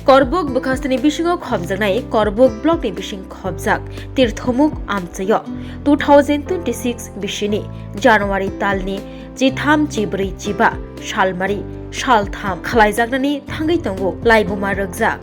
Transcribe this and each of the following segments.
Korbuk bukastani bisingo khobjaknai Korbuk block ni bising khobjak tirthomuk amchayo 2026 bisini January talni Jitham Chibri Chiba Shalmari Shaltham khlaijaknani thangai tongo laibuma rokjak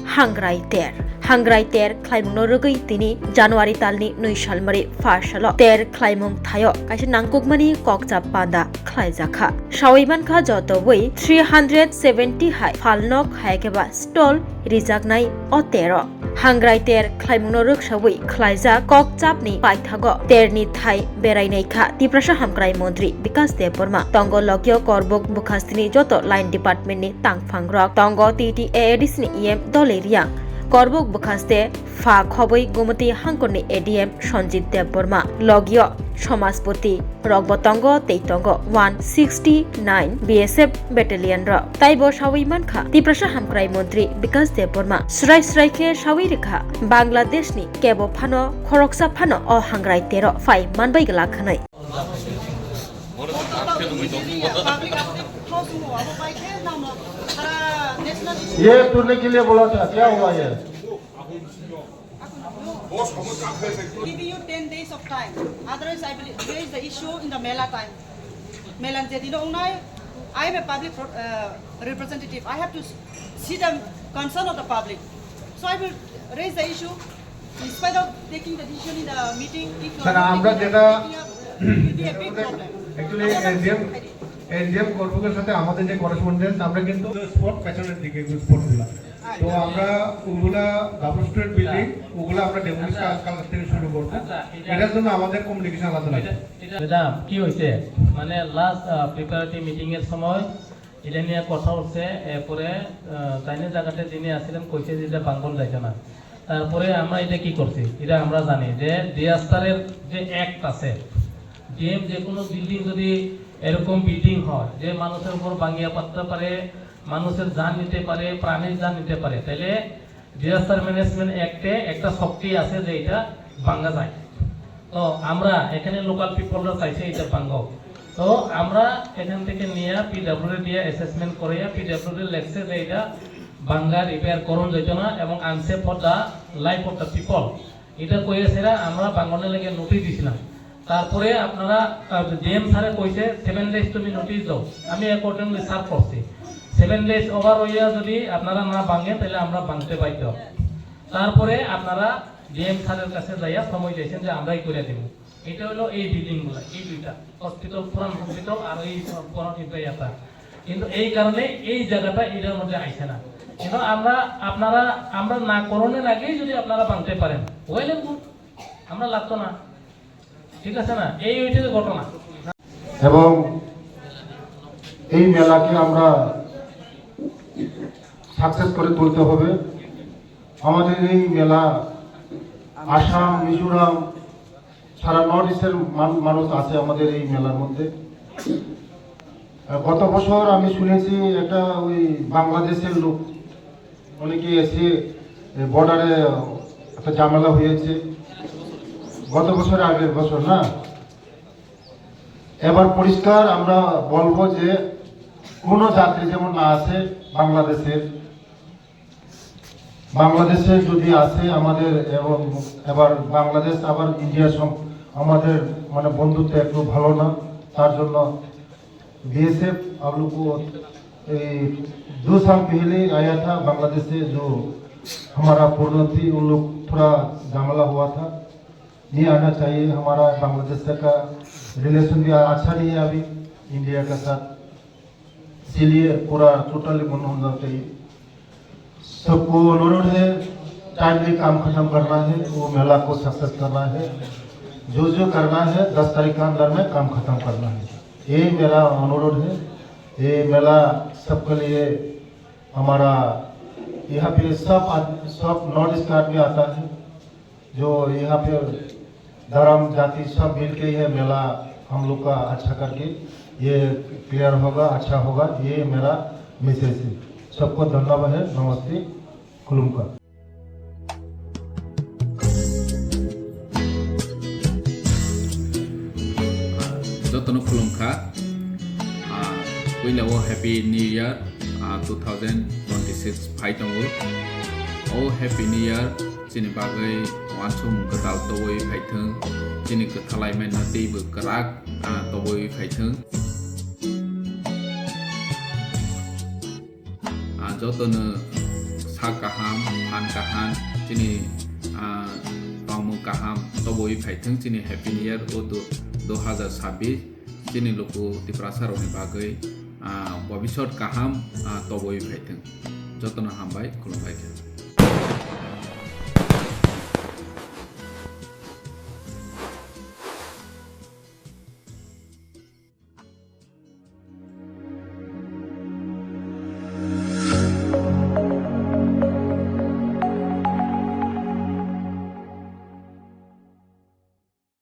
Hangrai ter khlaimungno rogoi tini January talni 2 Shalmari 1 salo ter khlaimung thayo kaisa nangkukmani kokchap panda khlaijakha Shawiman kha jotoboi 370 hai falnok haikeba stall rijaknai otero Hangrai ter khlaimungno roksawi khlaijak kokchapni paithago terni thai berainai kha Tiprasa Hamkrai Mantri Bikas Deborma tongo lokyo Korbuk bukhastini joto line department ni tangphangrok tongo TTAADC ni EM doleria Korbuk bukhaste fa khoboi Gumati Hangkorni ADM Sanjit Deborma logyo Somaspoti Rogbotongo Teitongo 169 BSF Battalion ro taibo Shawi mankha Tiprasa Hamkrai Mantri Bikas Deborma srai khe Shawi rekha Bangladesh ni kebo phano khoroksa phano o hangrai tero fai manbai gala khanai ये तुरने के लिए बोला था क्या हुआ ये Giving you 10 days of time. Otherwise, I will raise the issue in the Mela time. Mela Jedino Unai, I am a public representative. I have to see the concern of the public. So I will raise the issue in spite of taking the decision in the meeting. If you are not taking the meeting, it will be a big problem. Actually, NGM কর্পোরেশনের সাথে আমাদের যে correspondence আমরা কিন্তু spot পেছনের দিকে স্পটগুলো তো আমরা ওগুলা ডাবল স্টোরেজ বিল্ডিং ওগুলা আমরা ডেমোলিশ কাজ থেকে শুরু করব এটার জন্য আমাদের কমিউনিকেশন আলাদা লাগে ম্যাডাম কি হইছে মানে লাস্ট প্রিপারেটরি মিটিং এর সময় এটা নিয়ে কথা হচ্ছে এরপরে তাইনে জায়গাতে যিনি আসছিলেন কইছে যে এটা বাঙ্গল যাইছে না তারপরে আমরা এটা কি করছি এটা আমরা জানি যে ডিজাস্টারের যে অ্যাক্ট আছে ডিএম যে কোনো বিল্ডিং যদি এরকম বিল্ডিং হয় যে মানুষের উপর ভাঙিয়া পড়তে পারে মানুষের জান নিতে পারে প্রাণীর জান নিতে পারে তাহলে ডিজাস্টার ম্যানেজমেন্ট অ্যাক্টে একটা শক্তি আছে যে এটা ভাঙা যায় তো আমরা এখানে লোকাল পিপলরা চাইছে এটা ভাঙাও তো আমরা এখান থেকে নিয়ে পিডব্লিউডি দিয়ে অ্যাসেসমেন্ট করে পিডব্লিউডি লেখছে যে এটা ভাঙা রিপেয়ার করুন যেত না এবং unsafe for the life of the people এটা কইয়েছেরা আমরা ভাঙনের লেগে নোটিশ দিছিলাম তারপরে আপনারা ডিএম স্যারে কইছে 7 ডেজ তুমি নোটিশ দাও আমি অ্যাকর্ডিংলি সার্ভ করছি 7 ডেজ ওভার হইয়া যদি আপনারা না ভাঙেন তাহলে আমরা ভাঙতে বাধ্য তারপরে আপনারা ডিএম স্যারের কাছে যাইয়া সময় চাইছেন যে আমরাই করে দেব এটা হলো এই বিল্ডিংগুলো এই দুইটা হসপিটাল পুরান হসপিটাল আর এই পুরান ইব্রাহিয়াটা কিন্তু এই কারণে এই জায়গাটা এটার মধ্যে আইছে না কিন্তু আমরা না করণের আগেই যদি আপনারা ভাঙতে পারেন ওয়েল এন্ড গুড আমরা লাগতো না ঠিক আছে না এই হইছে ঘটনা এবং এই মেলাকে আমরা সাকসেস করে তুলতে হবে আমাদের এই মেলা আসাম মিজোরাম সারা নর্থ ইস্টের মানুষ আছে আমাদের এই মেলার মধ্যে গত বছর আমি শুনেছি একটা ওই বাংলাদেশের লোক অনেকে এসে বর্ডারে একটা ঝামেলা হয়েছে গত বছর আগের বছর না এবার পরিষ্কার আমরা বলবো যে কোনো যাত্রী যেমন না আসে বাংলাদেশে যদি আসে আমাদের এবং এবার বাংলাদেশ আবার ইন্ডিয়ার আমাদের মানে বন্ধুত্ব একটু ভালো না তার জন্য बीएसएफ आप लोग को 2 साल पहले आया था बांग्लादेश से जो हमारा पूर्णति उन लोग थोड़ा झमेला हुआ था नहीं आना चाहिए हमारा बांग्लादेश का रिलेशन भी अच्छा नहीं है अभी इंडिया के साथ इसीलिए पूरा टोटली बंद होना चाहिए सबको अनुरोध है टाइमली काम खत्म करना है वो मेला को सक्सेस करना है जो करना है 10 तारीख के अंदर में काम खत्म करना है ये मेरा अनुरोध है ये मेला सबके लिए हमारा यहाँ पे सब नॉर्थ ईस्ट का आदमी आता है जो यहाँ पे धर्म जाति सब मिल के ये मेला हम लोग का अच्छा करके ये क्लियर होगा अच्छा होगा ये मेरा मैसेज है सबको धन्यवाद है नमस्ते खुलुमका Jotono Khulumkha, we love Happy New Year 2026. 2026 फाइटंगो ओ हैप्पी न्यू ईयर चिनि बागै वानसुम गदाल तवै फाइथों चिनि गथालाय मेना दैबो गराक तवै फाइथों जतनो सा गाहाम फान गाहाम चिनि पामु गाहाम तवै फाइथों चिनि हैप्पी न्यू ईयर ओ 2026 चिनि लोको तिप्रासारनि बागै भबिष्यत गाहाम तवै फाइथों जतनो हामबाय खुलुमबाय।